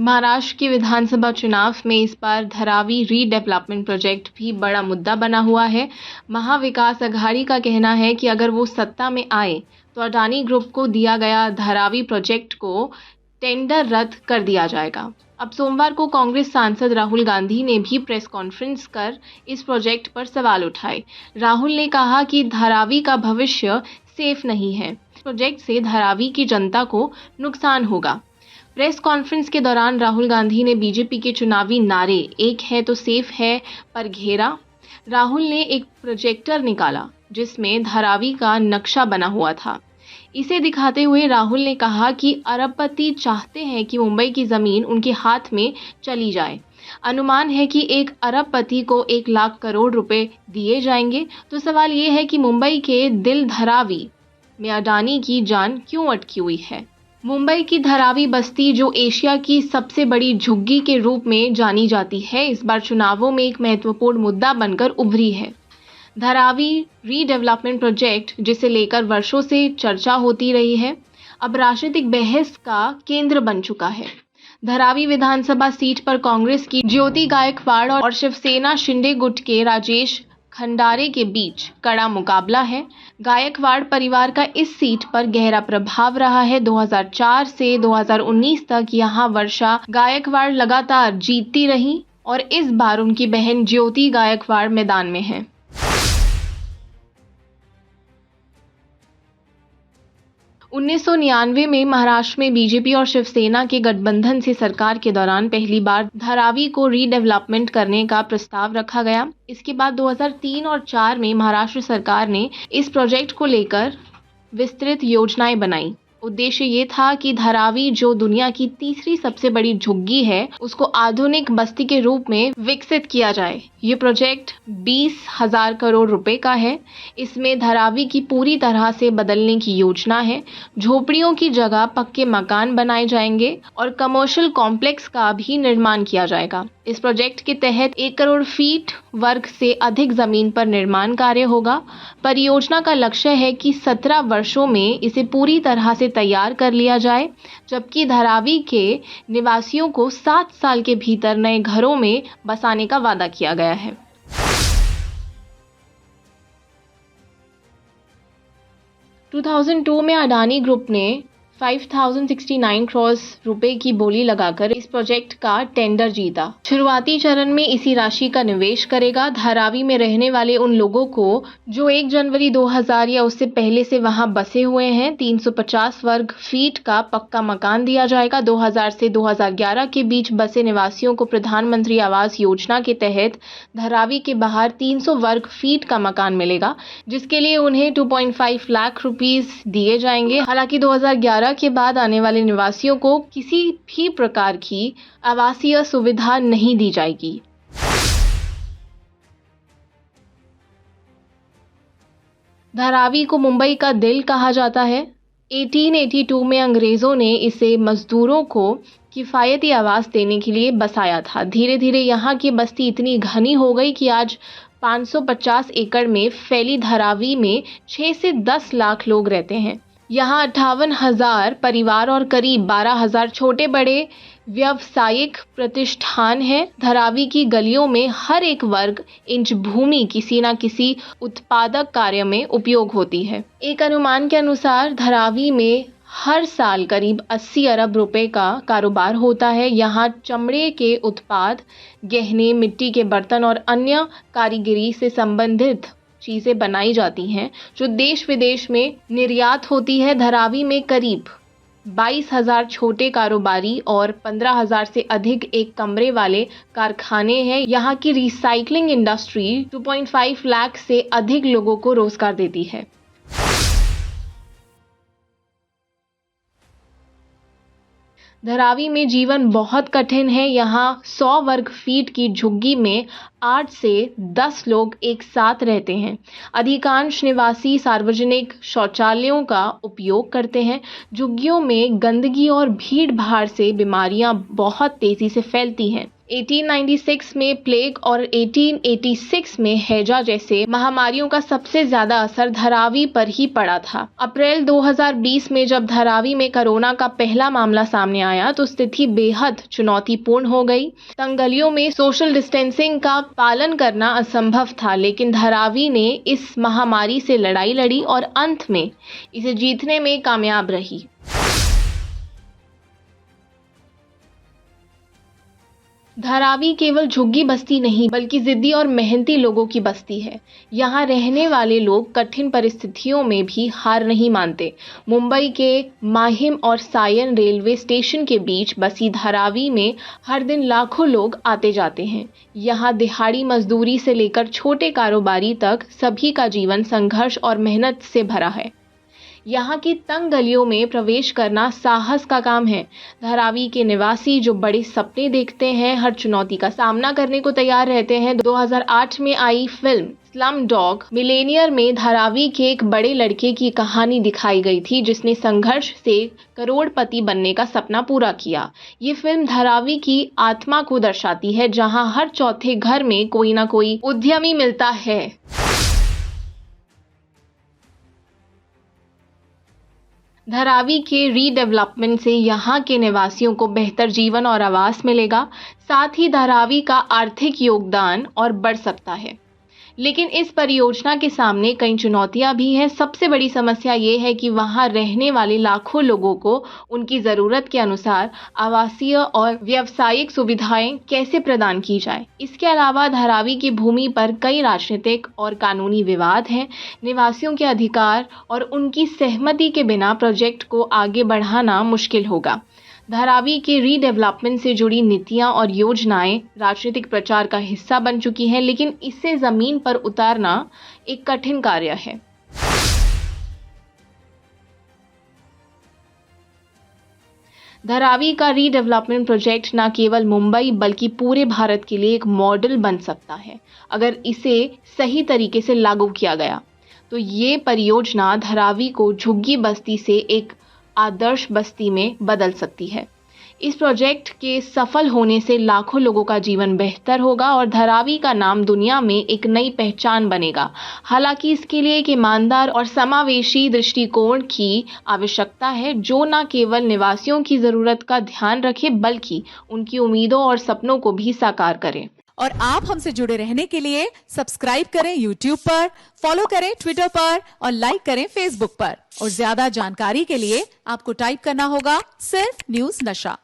महाराष्ट्र के विधानसभा चुनाव में इस बार धारावी रीडेवलपमेंट प्रोजेक्ट भी बड़ा मुद्दा बना हुआ है। महाविकास अघाड़ी का कहना है कि अगर वो सत्ता में आए तो अडानी ग्रुप को दिया गया धारावी प्रोजेक्ट को टेंडर रद्द कर दिया जाएगा। अब सोमवार को कांग्रेस सांसद राहुल गांधी ने भी प्रेस कॉन्फ्रेंस कर इस प्रोजेक्ट पर सवाल उठाए। राहुल ने कहा कि धारावी का भविष्य सेफ नहीं है। प्रोजेक्ट से धारावी की जनता को नुकसान होगा। प्रेस कॉन्फ्रेंस के दौरान राहुल गांधी ने बीजेपी के चुनावी नारे "एक है तो सेफ है" पर घेरा। राहुल ने एक प्रोजेक्टर निकाला जिसमें धारावी का नक्शा बना हुआ था। इसे दिखाते हुए राहुल ने कहा कि अरबपति चाहते हैं कि मुंबई की जमीन उनके हाथ में चली जाए। अनुमान है कि एक अरबपति को 1 लाख करोड़ रुपए दिए जाएंगे। तो सवाल ये है कि मुंबई के दिल धारावी में अडानी की जान क्यों अटकी हुई है। मुंबई की धारावी बस्ती, जो एशिया की सबसे बड़ी झुग्गी के रूप में जानी जाती है, इस बार चुनावों में एक महत्वपूर्ण मुद्दा बनकर उभरी है। धारावी रीडेवलपमेंट प्रोजेक्ट, जिसे लेकर वर्षों से चर्चा होती रही है, अब राजनीतिक बहस का केंद्र बन चुका है। धारावी विधानसभा सीट पर कांग्रेस की ज्योति गायकवाड़ और शिवसेना शिंदे गुट के राजेश खंडारे के बीच कड़ा मुकाबला है। गायकवाड़ परिवार का इस सीट पर गहरा प्रभाव रहा है। 2004 से 2019 तक यहां वर्षा गायकवाड़ लगातार जीतती रही और इस बार उनकी बहन ज्योति गायकवाड़ मैदान में है। 1999 में महाराष्ट्र में बीजेपी और शिवसेना के गठबंधन से सरकार के दौरान पहली बार धारावी को रीडेवलपमेंट करने का प्रस्ताव रखा गया। इसके बाद 2003 और 2004 में महाराष्ट्र सरकार ने इस प्रोजेक्ट को लेकर विस्तृत योजनाएं बनाई। उद्देश्य ये था कि धारावी, जो दुनिया की तीसरी सबसे बड़ी झुग्गी है, उसको आधुनिक बस्ती के रूप में विकसित किया जाए। ये प्रोजेक्ट 20,000 करोड़ रुपए का है। इसमें धारावी की पूरी तरह से बदलने की योजना है। झोपड़ियों की जगह पक्के मकान बनाए जाएंगे और कमर्शियल कॉम्प्लेक्स का भी निर्माण किया जाएगा। इस प्रोजेक्ट के तहत 1 करोड़ फीट वर्ग से अधिक जमीन पर निर्माण कार्य होगा। परियोजना का लक्ष्य है कि 17 वर्षों में इसे पूरी तरह से तैयार कर लिया जाए, जबकि धारावी के निवासियों को 7 साल के भीतर नए घरों में बसाने का वादा किया गया है। – 2002 में अडानी ग्रुप ने 5,069 करोड़ रुपए की बोली लगाकर इस प्रोजेक्ट का टेंडर जीता। शुरुआती चरण में इसी राशि का निवेश करेगा। धारावी में रहने वाले उन लोगों को जो 1 जनवरी 2000 या उससे पहले से वहां बसे हुए हैं, 350 वर्ग फीट का पक्का मकान दिया जाएगा। 2000 से 2011 के बीच बसे निवासियों को प्रधानमंत्री आवास योजना के तहत धारावी के बाहर 300 वर्ग फीट का मकान मिलेगा, जिसके लिए उन्हें 2.5 लाख रुपीस दिए जाएंगे। हालांकि 2011 के बाद आने वाले निवासियों को किसी भी प्रकार की आवासीय सुविधा नहीं दी जाएगी। धारावी को मुंबई का दिल कहा जाता है। 1882 में अंग्रेजों ने इसे मजदूरों को किफायती आवास देने के लिए बसाया था। धीरे धीरे यहाँ की बस्ती इतनी घनी हो गई कि आज 550 एकड़ में फैली धारावी में 6 से 10 लाख लोग रहते हैं। यहाँ 58,000 परिवार और करीब 12,000 छोटे बड़े व्यावसायिक प्रतिष्ठान हैं। धारावी की गलियों में हर एक वर्ग इंच भूमि किसी न किसी उत्पादक कार्य में उपयोग होती है। एक अनुमान के अनुसार धारावी में हर साल करीब 80 अरब रुपए का कारोबार होता है। यहाँ चमड़े के उत्पाद, गहने, मिट्टी के बर्तन और अन्य कारीगरी से संबंधित चीज़ें बनाई जाती हैं, जो देश विदेश में निर्यात होती है। धारावी में करीब 22,000 छोटे कारोबारी और 15,000 से अधिक एक कमरे वाले कारखाने हैं। यहाँ की रिसाइकलिंग इंडस्ट्री 2.5 लाख से अधिक लोगों को रोजगार देती है। धारावी में जीवन बहुत कठिन है। यहाँ 100 वर्ग फीट की झुग्गी में 8 से 10 लोग एक साथ रहते हैं। अधिकांश निवासी सार्वजनिक शौचालयों का उपयोग करते हैं। झुग्गियों में गंदगी और भीड़ भाड़ से बीमारियां बहुत तेजी से फैलती हैं। 1896 में प्लेग और 1886 में हैजा जैसे महामारियों का सबसे ज्यादा असर धारावी पर ही पड़ा था। अप्रैल 2020 में जब धारावी में कोरोना का पहला मामला सामने आया तो स्थिति बेहद चुनौतीपूर्ण हो गई। तंग गलियों में सोशल डिस्टेंसिंग का पालन करना असंभव था, लेकिन धारावी ने इस महामारी से लड़ाई लड़ी और अंत में इसे जीतने में कामयाब रही। धारावी केवल झुग्गी बस्ती नहीं बल्कि जिद्दी और मेहनती लोगों की बस्ती है। यहाँ रहने वाले लोग कठिन परिस्थितियों में भी हार नहीं मानते। मुंबई के माहिम और सायन रेलवे स्टेशन के बीच बसी धारावी में हर दिन लाखों लोग आते जाते हैं। यहाँ दिहाड़ी मजदूरी से लेकर छोटे कारोबारी तक सभी का जीवन संघर्ष और मेहनत से भरा है। यहाँ की तंग गलियों में प्रवेश करना साहस का काम है। धारावी के निवासी जो बड़े सपने देखते हैं, हर चुनौती का सामना करने को तैयार रहते हैं। 2008 में आई फिल्म स्लम डॉग मिलेनियर में धारावी के एक बड़े लड़के की कहानी दिखाई गई थी, जिसने संघर्ष से करोड़पति बनने का सपना पूरा किया। ये फिल्म धारावी की आत्मा को दर्शाती है, जहाँ हर चौथे घर में कोई ना कोई उद्यमी मिलता है। धारावी के रीडेवलपमेंट से यहाँ के निवासियों को बेहतर जीवन और आवास मिलेगा। साथ ही धारावी का आर्थिक योगदान और बढ़ सकता है। लेकिन इस परियोजना के सामने कई चुनौतियां भी हैं। सबसे बड़ी समस्या ये है कि वहां रहने वाले लाखों लोगों को उनकी ज़रूरत के अनुसार आवासीय और व्यावसायिक सुविधाएं कैसे प्रदान की जाए। इसके अलावा धारावी की भूमि पर कई राजनीतिक और कानूनी विवाद हैं। निवासियों के अधिकार और उनकी सहमति के बिना प्रोजेक्ट को आगे बढ़ाना मुश्किल होगा। धारावी के रीडेवलपमेंट से जुड़ी नीतियां और योजनाएं राजनीतिक प्रचार का हिस्सा बन चुकी हैं, लेकिन इसे जमीन पर उतारना एक कठिन कार्य है। धारावी का रीडेवलपमेंट प्रोजेक्ट न केवल मुंबई बल्कि पूरे भारत के लिए एक मॉडल बन सकता है। अगर इसे सही तरीके से लागू किया गया तो ये परियोजना धारावी को झुग्गी बस्ती से एक आदर्श बस्ती में बदल सकती है। इस प्रोजेक्ट के सफल होने से लाखों लोगों का जीवन बेहतर होगा और धारावी का नाम दुनिया में एक नई पहचान बनेगा। हालांकि इसके लिए एक ईमानदार और समावेशी दृष्टिकोण की आवश्यकता है, जो न केवल निवासियों की जरूरत का ध्यान रखे बल्कि उनकी उम्मीदों और सपनों को भी साकार करे। और आप हमसे जुड़े रहने के लिए सब्सक्राइब करें YouTube पर, फॉलो करें Twitter पर और लाइक करें Facebook पर। और ज्यादा जानकारी के लिए आपको टाइप करना होगा सिर्फ न्यूज़ नशा।